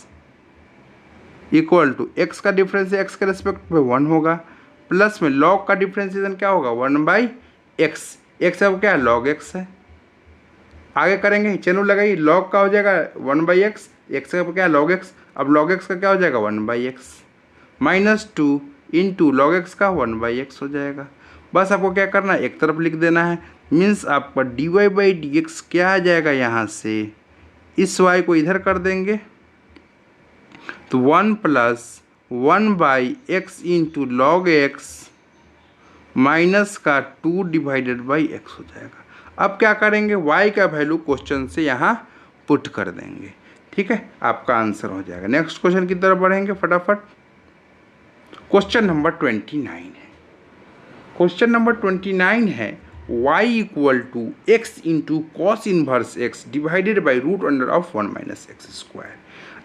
equal to x का डिफरेंस एक्स के रेस्पेक्ट में 1 होगा, प्लस में log का डिफ्रेंसिएशन क्या होगा 1 बाई एक्स, एक्स अब क्या है log x है। आगे करेंगे चैनल लगाइए, log का हो जाएगा 1 बाई एक्स, एक्स का क्या है log x, अब log x का क्या हो जाएगा 1 by x minus 2 into log x का 1 बाई एक्स हो जाएगा। बस आपको क्या करना है, एक तरफ लिख देना है। मीन्स आपका d y by d x क्या आ जाएगा, यहाँ से इस y को इधर कर देंगे तो 1 plus 1 by x into log x minus का 2 डिवाइडेड बाई एक्स हो जाएगा। अब क्या करेंगे, y का वैल्यू क्वेश्चन से यहाँ पुट कर देंगे, ठीक है, आपका आंसर हो जाएगा। नेक्स्ट क्वेश्चन की तरफ बढ़ेंगे फटाफट। क्वेश्चन नंबर 29 है। क्वेश्चन नंबर 29 है y equal to x into cos inverse x divided by root under of 1 minus x square.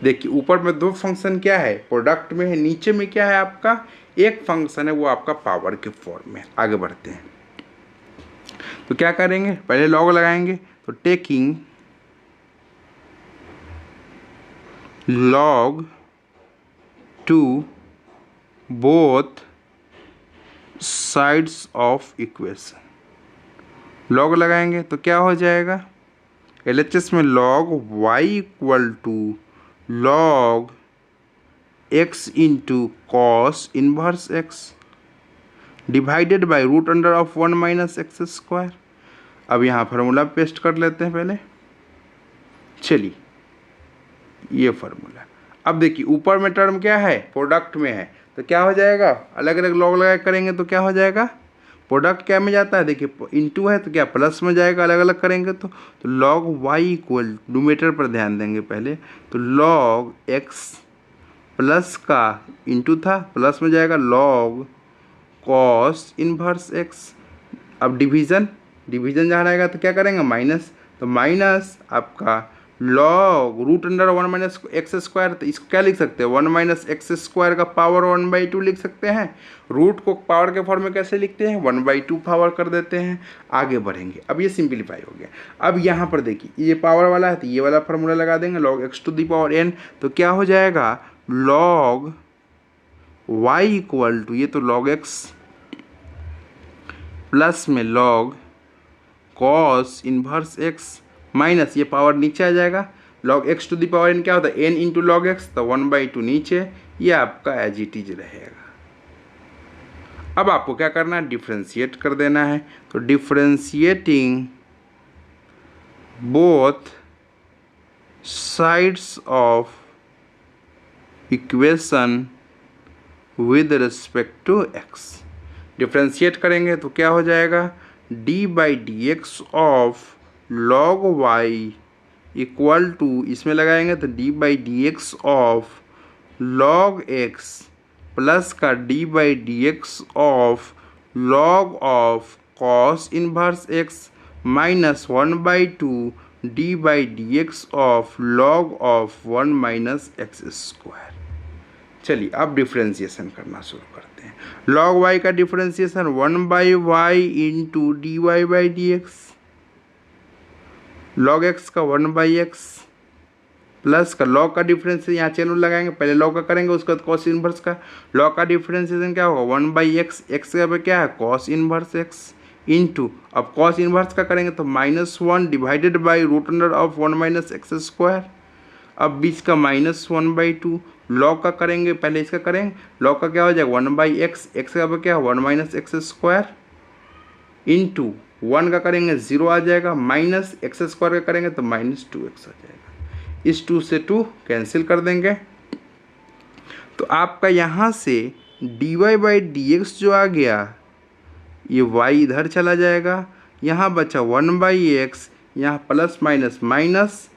देखिए ऊपर में दो फंक्शन क्या है, प्रोडक्ट में है, नीचे में क्या है आपका एक फंक्शन है, वो आपका पावर के फॉर्म में। आगे बढ़ते हैं। तो क्या करेंगे, पहले लॉग लगाएंगे तो taking log to both sides of equation, log लगाएंगे तो क्या हो जाएगा, LHS में log y equal to log x into cos inverse x divided by root under of 1 minus x square. अब यहाँ फार्मूला पेस्ट कर लेते हैं पहले, चलिए ये फार्मूला। अब देखिए ऊपर में टर्म क्या है, प्रोडक्ट में है, तो क्या हो जाएगा, अलग अलग लॉग लगा करेंगे तो क्या हो जाएगा, प्रोडक्ट क्या में जाता है, देखिए इंटू है तो क्या प्लस में जाएगा, अलग अलग करेंगे तो log y इक्वल न्यूमरेटर पर ध्यान देंगे पहले, तो log x प्लस का इंटू था प्लस में जाएगा log cos इनवर्स x। अब डिवीज़न जहाँ रहेगा तो क्या करेंगे माइनस, तो माइनस आपका log root under 1 minus x square, तो इसको क्या लिख सकते हैं 1 माइनस एक्स स्क्वायर का पावर 1/2 लिख सकते हैं। रूट को पावर के फॉर्म में कैसे लिखते हैं 1/2 पावर कर देते हैं। आगे बढ़ेंगे, अब ये सिंप्लीफाई हो गया। अब यहाँ पर देखिए ये पावर वाला है तो ये वाला फार्मूला लगा देंगे log x to the power n, तो क्या हो जाएगा log y इक्वल टू ये तो log x प्लस में log cos inverse x minus ये पावर नीचे आ जाएगा, log x to the power n क्या होता है n इंटू लॉग एक्स, तो 1/2 नीचे, ये आपका एज इट इज रहेगा। अब आपको क्या करना है, डिफ्रेंशिएट कर देना है। तो differentiating both sides of equation with respect to x, differentiate करेंगे तो क्या हो जाएगा d by d x of log y equal to, इसमें लगाएंगे तो d by d x of log x plus का d by d x of log of cos inverse x minus 1/2 d by d x of log of 1 minus x square. चलिए अब differentiation करना शुरू करते हैं। log y का differentiation 1 by y into d y by d x, log x का 1 by x plus का log का डिफरेंस यहाँ चैनल लगाएंगे, पहले log का करेंगे उसके बाद cos इनवर्स का। log का डिफरेंशिएशन क्या होगा 1 बाई एक्स, एक्स का क्या है cos इनवर्स x इंटू, अब कॉस इन्वर्स का करेंगे तो -1 divided by root under of 1 minus x square. अब बीच का -1/2 लॉग का करेंगे, पहले इसका करेंगे, लॉग का क्या हो जाएगा 1/x, एक्स का क्या 1 माइनस एक्स स्क्वायर इंटू 1 का करेंगे 0 आ जाएगा, माइनस एक्स स्क्वायर का करेंगे तो -2x आ जाएगा। इस 2 से 2 कैंसिल कर देंगे तो आपका यहाँ से dy/dx जो आ गया, ये y इधर चला जाएगा, यहाँ बचा 1/x, यहाँ plus minus minus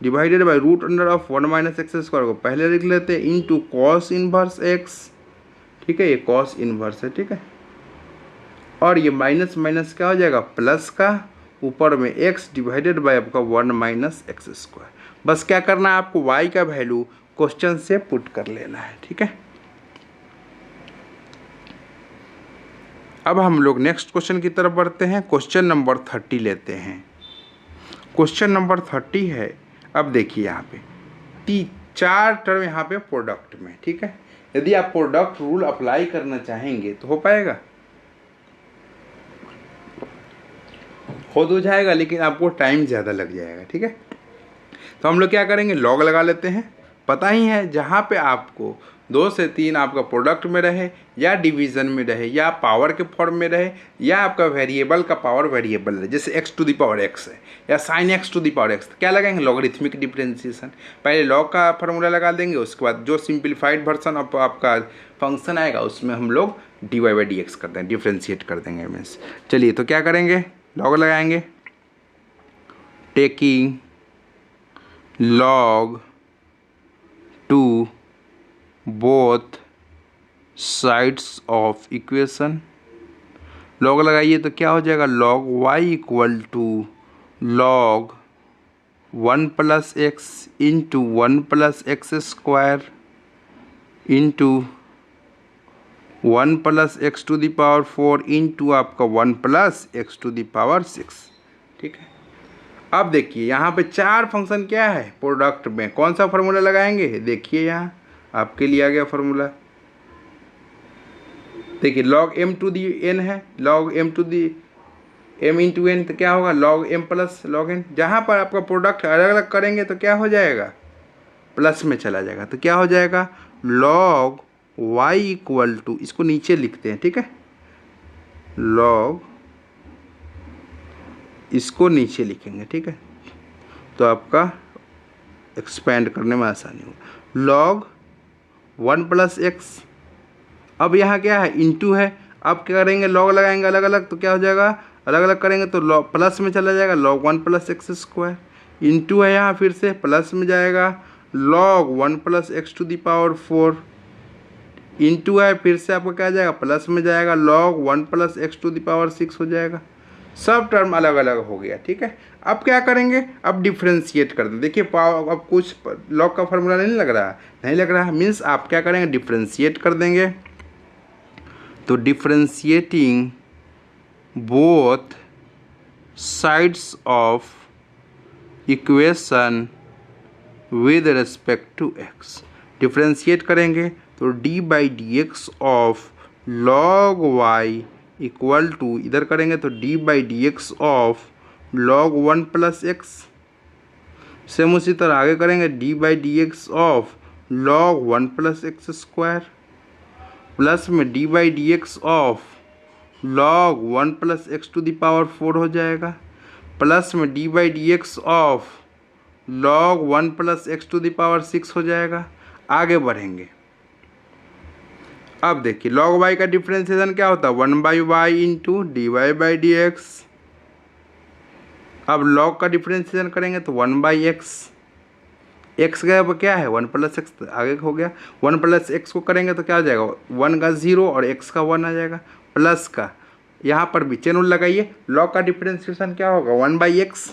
divided by root under of 1 minus x square को पहले लिख लेते हैं इंटू कॉस इनवर्स x। ठीक है, ये कॉस इनवर्स है। ठीक है, और ये माइनस माइनस क्या हो जाएगा प्लस का, ऊपर में x डिवाइडेड बाई आपका 1 माइनस एक्स स्क्वायर। बस क्या करना है आपको, y का वैल्यू क्वेश्चन से पुट कर लेना है। ठीक है, अब हम लोग नेक्स्ट क्वेश्चन की तरफ बढ़ते हैं। क्वेश्चन नंबर 30 लेते हैं। क्वेश्चन नंबर 30 है, अब देखिए यहाँ पे 4 टर्म यहाँ पे प्रोडक्ट में। ठीक है, यदि आप प्रोडक्ट रूल अप्लाई करना चाहेंगे तो हो पाएगा, खुद हो जाएगा, लेकिन आपको टाइम ज़्यादा लग जाएगा। ठीक है, तो हम लोग क्या करेंगे, लॉग लगा लेते हैं। पता ही है जहाँ पे आपको 2 से 3 आपका प्रोडक्ट में रहे या डिवीज़न में रहे या पावर के फॉर्म में रहे या आपका वेरिएबल का पावर वेरिएबल रहे, जैसे x to the power x है या sin x to the power x, तो क्या लगाएंगे लॉगरिथमिक डिफरेंशिएशन। पहले लॉग का फार्मूला लगा देंगे, उसके बाद जो सिंप्लीफाइड वर्सन ऑफ आपका फंक्शन आएगा उसमें हम लोग dy/dx कर देंगे, डिफ्रेंशिएट कर देंगे मीन्स। चलिए तो क्या करेंगे, लॉग लगाएंगे, taking log to both sides of equation। log लगाइए तो क्या हो जाएगा, log y equal to log 1 plus x into 1 plus x square into 1 plus x to the power 4 into आपका 1 plus x to the power 6। ठीक है, अब देखिए यहाँ पे 4 फंक्शन क्या है प्रोडक्ट में, कौन सा फार्मूला लगाएंगे, देखिए यहाँ आपके लिए आ गया फार्मूला। देखिए log m to the n है, log m to the m into n, तो क्या होगा log m plus log n। जहाँ पर आपका प्रोडक्ट अलग अलग करेंगे तो क्या हो जाएगा, प्लस में चला जाएगा, तो क्या हो जाएगा log y इक्वल टू, इसको नीचे लिखते हैं। ठीक है, log, इसको नीचे लिखेंगे। ठीक है, तो आपका एक्सपेंड करने में आसानी होगा। log 1 प्लस एक्स, अब यहाँ क्या है इंटू है, अब क्या करेंगे लॉग लगाएंगे अलग अलग, तो क्या हो जाएगा अलग अलग करेंगे तो लॉग प्लस में चला जाएगा, log 1 plus x square into है यहाँ फिर से प्लस में जाएगा log 1 plus x to the power 4 into है फिर से आपका क्या जाएगा प्लस में जाएगा log 1 plus x to the power 6 हो जाएगा। सब टर्म अलग अलग हो गया। ठीक है, अब क्या करेंगे, अब डिफ्रेंशिएट कर दें। देखिए अब कुछ लॉग का फार्मूला नहीं लग रहा, नहीं लग रहा मीन्स आप क्या करेंगे डिफ्रेंशिएट कर देंगे। तो differentiating both sides of equation with respect to x, differentiate करेंगे तो d/dx of log y equal to, इधर करेंगे तो d/dx of log 1 plus x, same उसी तरह आगे करेंगे d/dx of log 1 plus x square plus में d/dx of log 1 plus x to the power 4 हो जाएगा, प्लस में d/dx of log 1 plus x to the power 6 हो जाएगा। आगे बढ़ेंगे, अब देखिए log y का डिफ्रेंशिएशन क्या होता है 1/y इंटू dy/dx। अब log का डिफ्रेंशिएशन करेंगे तो 1/x, x का क्या है 1 प्लस एक्स, आगे हो गया 1 प्लस एक्स को करेंगे तो क्या हो जाएगा 1 का 0 और x का 1 आ जाएगा, प्लस का यहाँ पर भी चेन रूल लगाइए। log का डिफ्रेंशिएशन क्या होगा 1/x,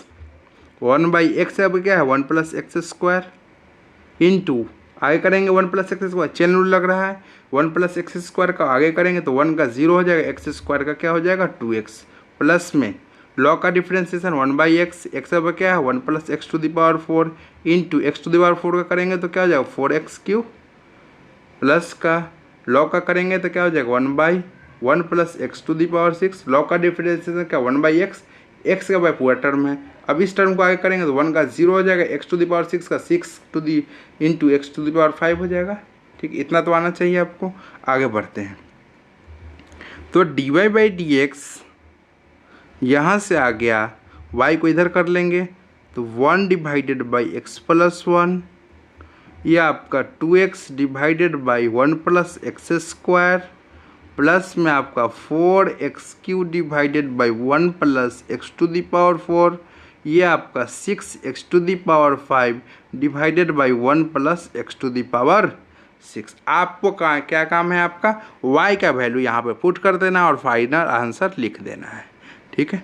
1/x अब क्या है 1 प्लस एक्स स्क्वायर इंटू आगे करेंगे 1 plus x square, chain rule लग रहा है 1 प्लस एक्स स्क्वायर का आगे करेंगे तो 1 का 0 हो जाएगा, एक्स स्क्वायर का क्या हो जाएगा 2x, प्लस में log का डिफ्रेंशिएशन 1/x, x अब क्या है 1 plus x to the power 4 into x to the power 4 का करेंगे तो क्या हो जाएगा 4x क्यूब, प्लस का log का करेंगे तो क्या हो जाएगा 1/, 1 plus x to the power 6। Log का डिफरेंशिएशन क्या 1/x, एक्स का बाय पूरा टर्म है। अब इस टर्म को आगे करेंगे तो 1 का 0 हो जाएगा, एक्स टू दी पावर 6 का 6 to the into x to the power 5 हो जाएगा। ठीक, इतना तो आना चाहिए आपको। आगे बढ़ते हैं तो dy/dx यहाँ से आ गया, y को इधर कर लेंगे तो 1 डिवाइडेड बाई एक्स प्लस 1, यह आपका 2x divided by 1 plus x square plus में आपका 4x³ divided by 1 plus x to the power 4, ये आपका 6x to the power 5 divided by 1 plus x to the power 6। आपको क्या काम है, आपका y का वैल्यू यहाँ पे पुट कर देना और फाइनल आंसर लिख देना है। ठीक है।